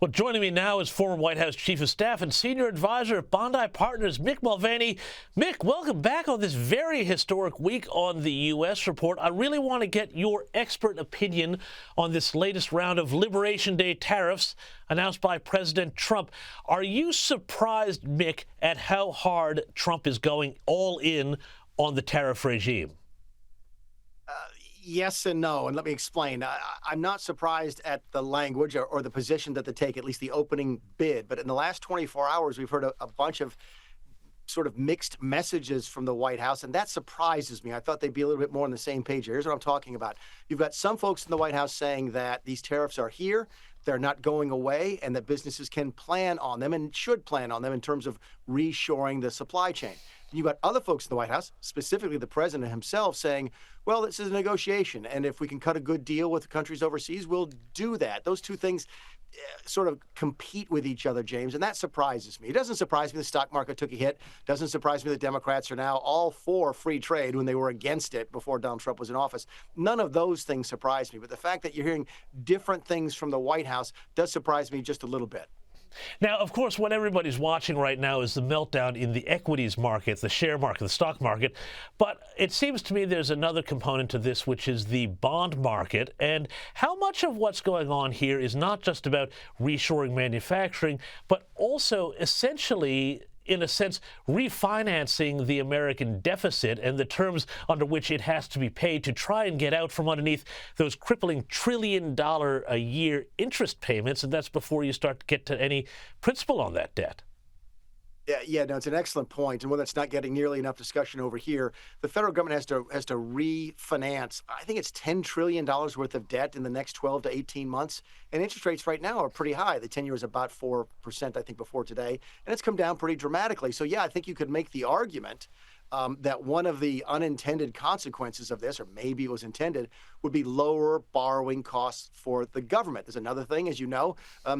Well, joining me now is former White House Chief of Staff and Senior Advisor at Bondi Partners, Mick Mulvaney. Mick, welcome back on this very historic week on the U.S. Report. I really want to get your expert opinion on this latest round of Liberation Day tariffs announced by President Trump. Are you surprised, Mick, at how hard Trump is going all in on the tariff regime? Yes and no, and let me explain. I'm not surprised at the language or the position that they take, at least the opening bid. But in the last 24 hours, we've heard a bunch of sort of mixed messages from the White House, and that surprises me. I thought they'd be a little bit more on the same page. Here's what I'm talking about. You've got some folks in the White House saying that these tariffs are here, they're not going away, and that businesses can plan on them and should plan on them in terms of reshoring the supply chain. You've got other folks in the White House, specifically the president himself, saying, well, this is a negotiation, and if we can cut a good deal with the countries overseas, we'll do that. Those two things sort of compete with each other, James, and that surprises me. It doesn't surprise me the stock market took a hit. Doesn't surprise me the Democrats are now all for free trade when they were against it before Donald Trump was in office. None of those things surprise me, but the fact that you're hearing different things from the White House does surprise me just a little bit. Now, of course, what everybody's watching right now is the meltdown in the equities market, the share market, the stock market. But it seems to me there's another component to this, which is the bond market. And how much of what's going on here is not just about reshoring manufacturing, but also essentially, in a sense, refinancing the American deficit and the terms under which it has to be paid to try and get out from underneath those crippling $1 trillion a year interest payments. And that's before you start to get to any principal on that debt. No, it's an excellent point, and one that's not getting nearly enough discussion over here. The federal government has to refinance, I think it's $10 trillion worth of debt in the next 12 to 18 months, and interest rates right now are pretty high. The 10-year is about 4%, I think, before today, and it's come down pretty dramatically. So, yeah, I think you could make the argument that one of the unintended consequences of this, or maybe it was intended, would be lower borrowing costs for the government. There's another thing, as you know,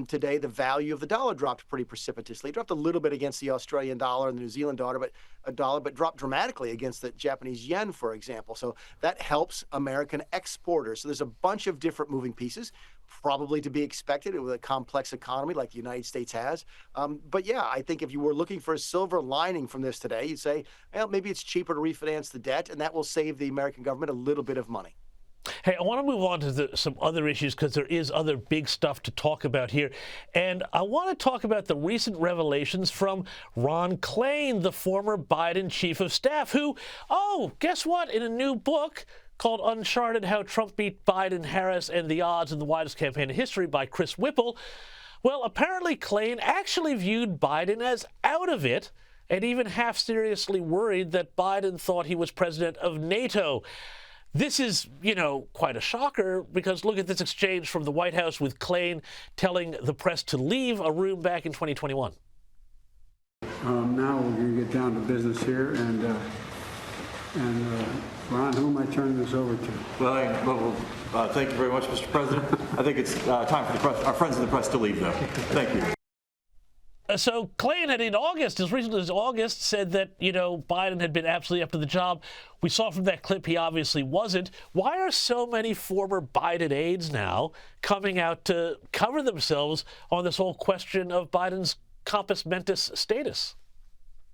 today the value of the dollar dropped pretty precipitously. It dropped a little bit against the Australian dollar and the New Zealand dollar, but dropped dramatically against the Japanese yen, for example. So that helps American exporters. So there's a bunch of different moving pieces, probably to be expected with a complex economy like the United States has. But yeah, I think if you were looking for a silver lining from this today, you'd say, well, maybe it's cheaper to refinance the debt, and that will save the American government a little bit of money. Hey, I want to move on to some other issues because there is other big stuff to talk about here. And I want to talk about the recent revelations from Ron Klain, the former Biden chief of staff, who, guess what? In a new book called Uncharted, How Trump Beat Biden, Harris, and the Odds in the Widest Campaign in History by Chris Whipple. Well, apparently Klain actually viewed Biden as out of it and even half seriously worried that Biden thought he was president of NATO. This is, quite a shocker because look at this exchange from the White House with Klain telling the press to leave a room back in 2021. Now we're going to get down to business here, and Ron, who am I turning this over to? Well, thank you very much, Mr. President. I think it's time for the press, our friends in the press to leave, though. Thank you. So Klain had in August, as recently as August, said that, Biden had been absolutely up to the job. We saw from that clip he obviously wasn't. Why are so many former Biden aides now coming out to cover themselves on this whole question of Biden's compos mentis status?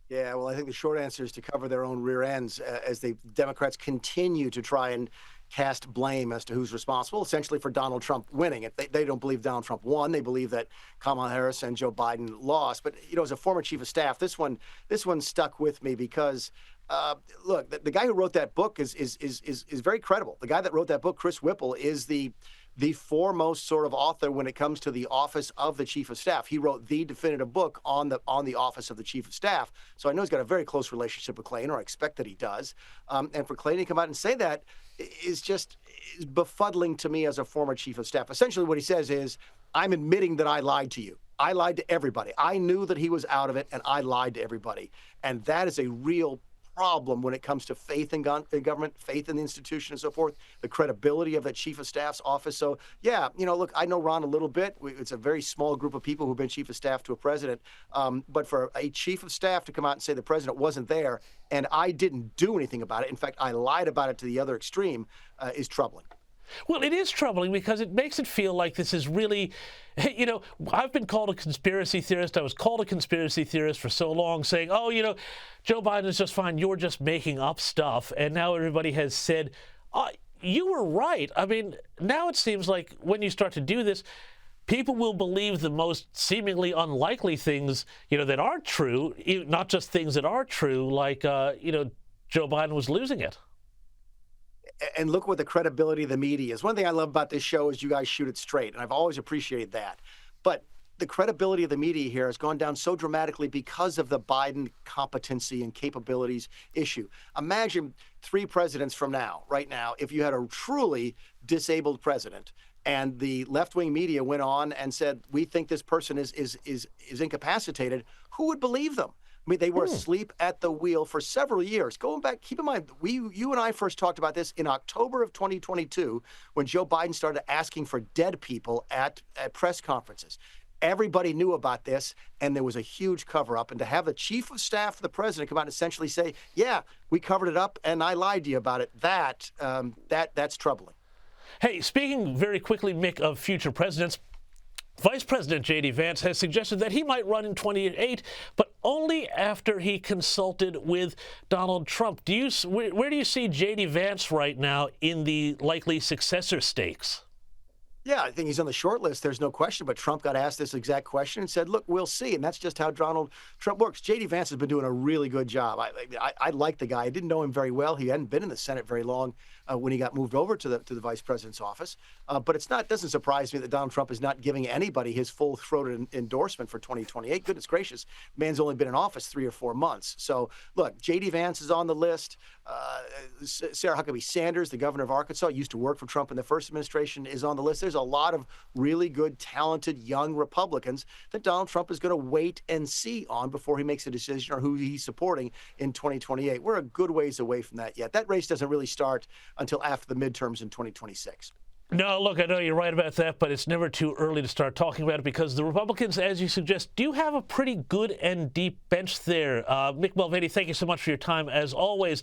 Yeah, well, I think the short answer is to cover their own rear ends as the Democrats continue to try and cast blame as to who's responsible, essentially for Donald Trump winning. They don't believe Donald Trump won. They believe that Kamala Harris and Joe Biden lost. But, as a former chief of staff, this one stuck with me because, look, the guy who wrote that book is very credible. The guy that wrote that book, Chris Whipple, is the foremost sort of author when it comes to the office of the chief of staff. He wrote the definitive book on the office of the chief of staff. So I know he's got a very close relationship with Klain, or I expect that he does. And for Klain to come out and say that is befuddling to me as a former chief of staff. Essentially what he says is, I'm admitting that I lied to you. I lied to everybody. I knew that he was out of it, and I lied to everybody. And that is a real problem when it comes to faith in government, faith in the institution and so forth, the credibility of that chief of staff's office. So, yeah, look, I know Ron a little bit. It's a very small group of people who've been chief of staff to a president. But for a chief of staff to come out and say the president wasn't there and I didn't do anything about it, in fact, I lied about it to the other extreme, is troubling. Well, it is troubling because it makes it feel like this is really, I've been called a conspiracy theorist. I was called a conspiracy theorist for so long, saying, oh, Joe Biden is just fine. You're just making up stuff. And now everybody has said, you were right. I mean, now it seems like when you start to do this, people will believe the most seemingly unlikely things, that are true, not just things that are true, like, Joe Biden was losing it. And look what the credibility of the media is. One thing I love about this show is you guys shoot it straight, and I've always appreciated that. But the credibility of the media here has gone down so dramatically because of the Biden competency and capabilities issue. Imagine 3 presidents from now, right now, if you had a truly disabled president and the left-wing media went on and said, we think this person is incapacitated, who would believe them? I mean, they were asleep at the wheel for several years. Going back, keep in mind, you and I first talked about this in October of 2022 when Joe Biden started asking for dead people at press conferences. Everybody knew about this, and there was a huge cover-up. And to have the chief of staff of the president come out and essentially say, yeah, we covered it up, and I lied to you about it, that's troubling. Hey, speaking very quickly, Mick, of future presidents, Vice President J.D. Vance has suggested that he might run in 2028, but only after he consulted with Donald Trump. Where do you see J.D. Vance right now in the likely successor stakes? Yeah, I think he's on the short list. There's no question. But Trump got asked this exact question and said, look, we'll see. And that's just how Donald Trump works. J.D. Vance has been doing a really good job. I like the guy. I didn't know him very well. He hadn't been in the Senate very long when he got moved over to the vice president's office. But it doesn't surprise me that Donald Trump is not giving anybody his full-throated endorsement for 2028. Goodness gracious. Man's only been in office 3 or 4 months. So, look, J.D. Vance is on the list. Sarah Huckabee Sanders, the governor of Arkansas, used to work for Trump in the first administration, is on the list. There's a lot of really good, talented, young Republicans that Donald Trump is going to wait and see on before he makes a decision or who he's supporting in 2028. We're a good ways away from that yet. That race doesn't really start until after the midterms in 2026. No, look, I know you're right about that, but it's never too early to start talking about it because the Republicans, as you suggest, do have a pretty good and deep bench there. Mick Mulvaney, thank you so much for your time, as always.